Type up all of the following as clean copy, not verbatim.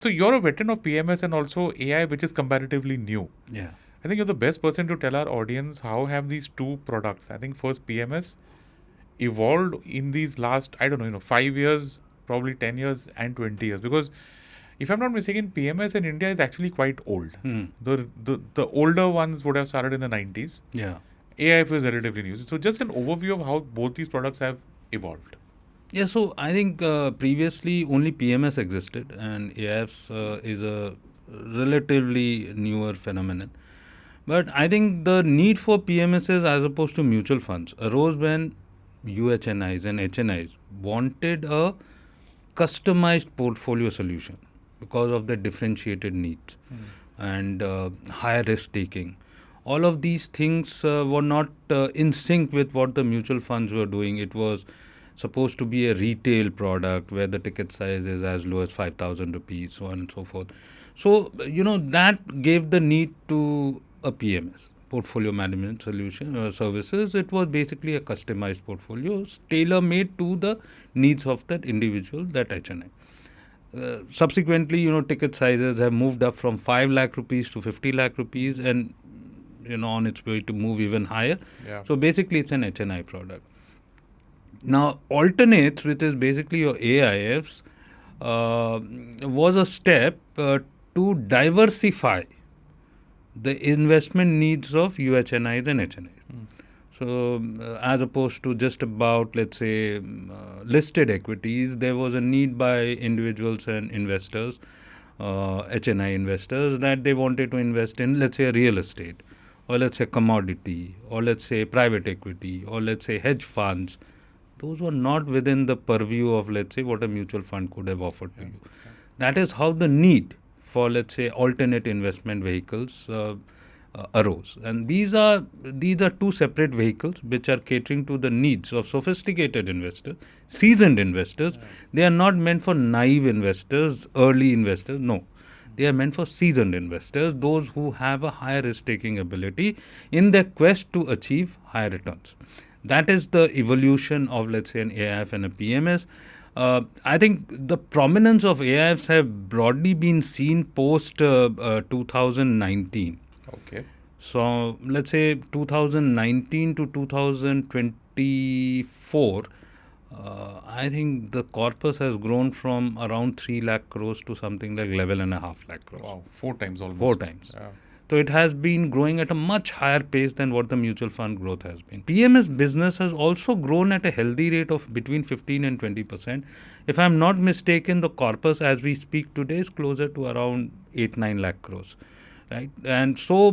So you're a veteran of PMS and also AI, which is comparatively new. Yeah. I think you're the best person to tell our audience how have these two products. I think first PMS evolved in these last, I don't know, 5 years, probably 10 years and 20 years. Because if I'm not mistaken, PMS in India is actually quite old. The older ones would have started in the 90s. Yeah. AIF is relatively new. So just an overview of how both these products have evolved. Yeah, so I think previously only PMS existed, and AIFs is a relatively newer phenomenon. But I think the need for PMSs as opposed to mutual funds arose when UHNIs and HNIs wanted a customized portfolio solution because of the differentiated needs and higher risk taking. All of these things were not in sync with what the mutual funds were doing. It was supposed to be a retail product where the ticket size is as low as 5,000 rupees, so on and so forth. So, that gave the need to a PMS, portfolio management solution services. It was basically a customized portfolio tailor made to the needs of that individual, that HNI. Subsequently, ticket sizes have moved up from 5 lakh rupees to 50 lakh rupees and, on its way to move even higher. Yeah. So basically, it's an HNI product. Now, alternates, which is basically your AIFs, was a step to diversify the investment needs of UHNIs and HNIs. So, as opposed to just about, let's say, listed equities, there was a need by individuals and investors, HNI investors, that they wanted to invest in, let's say, a real estate, or let's say commodity, or let's say private equity, or let's say hedge funds. Those were not within the purview of, let's say, what a mutual fund could have offered to you. That is how the need for, let's say, alternate investment vehicles arose. And these are two separate vehicles which are catering to the needs of sophisticated investors, seasoned investors. They are not meant for naive investors, early investors. No. They are meant for seasoned investors, those who have a higher risk-taking ability in their quest to achieve higher returns. That is the evolution of, let's say, an AIF and a PMS. I think the prominence of AIFs have broadly been seen post 2019. Okay. So let's say 2019 to 2024, I think the corpus has grown from around 3 lakh crores to something like 11.5 lakh crores. Wow. 4 times almost. 4 times. Yeah. So it has been growing at a much higher pace than what the mutual fund growth has been. PMS business has also grown at a healthy rate of between 15 and 20%. If I'm not mistaken, the corpus as we speak today is closer to around 8-9 lakh crores. Right? And so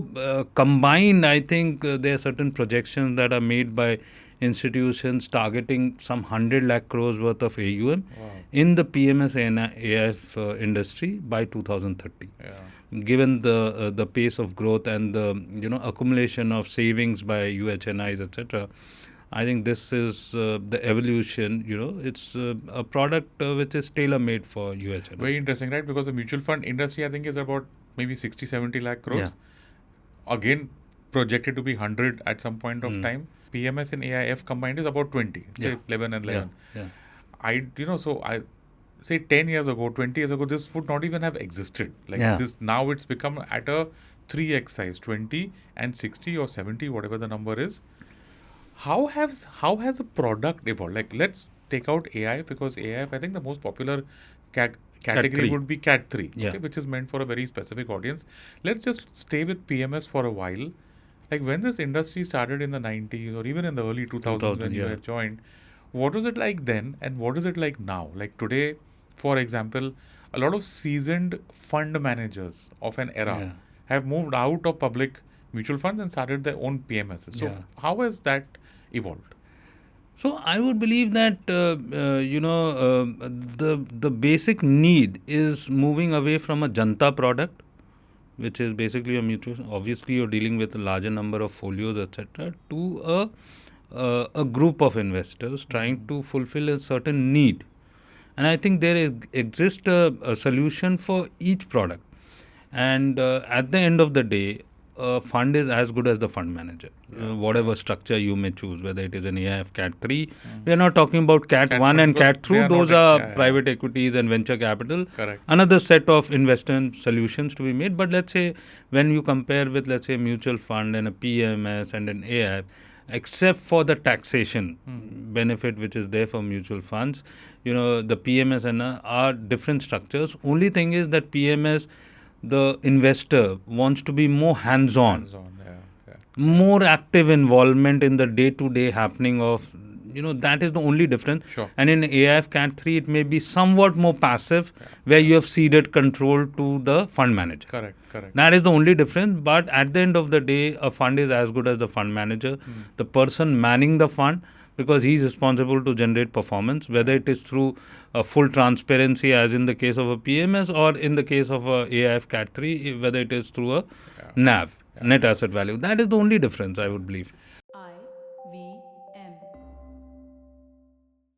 combined, I think there are certain projections that are made by institutions targeting some 100 lakh crores worth of AUM in the PMS and AIF industry by 2030. Yeah. Given the pace of growth and the accumulation of savings by UHNIs, etc., I think this is the evolution. It's a product which is tailor made for UHNI. Very interesting, right? Because the mutual fund industry, I think, is about maybe 60-70 lakh crores. Again, projected to be 100 at some point of time. PMS and AIF combined is about 20, say 11 and 11. I say 10 years ago, 20 years ago, this would not even have existed. This now it's become at a 3x size, 20 and 60 or 70, whatever the number is. How has the product evolved? Like, let's take out AIF, because AIF, I think the most popular category would be Cat 3, okay, which is meant for a very specific audience. Let's just stay with PMS for a while. Like, when this industry started in the 90s or even in the early 2000s when you had joined, what was it like then and what is it like now? Like today, for example, a lot of seasoned fund managers of an era have moved out of public mutual funds and started their own PMSs. So how has that evolved? So I would believe that the basic need is moving away from a Janta product, which is basically a mutual. Obviously, you're dealing with a larger number of folios, etc., to a group of investors trying to fulfill a certain need. And I think there exists a solution for each product. And at the end of the day, a fund is as good as the fund manager, whatever structure you may choose, whether it is an AIF Cat 3. We are not talking about Cat 1 and Cat 2. Those are private equities and venture capital. Correct. Another set of investment solutions to be made. But let's say when you compare with, let's say, a mutual fund and a PMS and an AIF, except for the taxation benefit which is there for mutual funds, the PMS and are different structures. Only thing is that PMS, the investor wants to be more hands-on, more active involvement in the day-to-day happening of, that is the only difference. Sure. And in AIF Cat 3, it may be somewhat more passive, where you have ceded control to the fund manager. Correct. That is the only difference. But at the end of the day, a fund is as good as the fund manager. The person manning the fund, because he is responsible to generate performance, whether it is through a full transparency as in the case of a PMS or in the case of a AIF Cat 3, whether it is through a NAV, net asset value. That is the only difference, I would believe.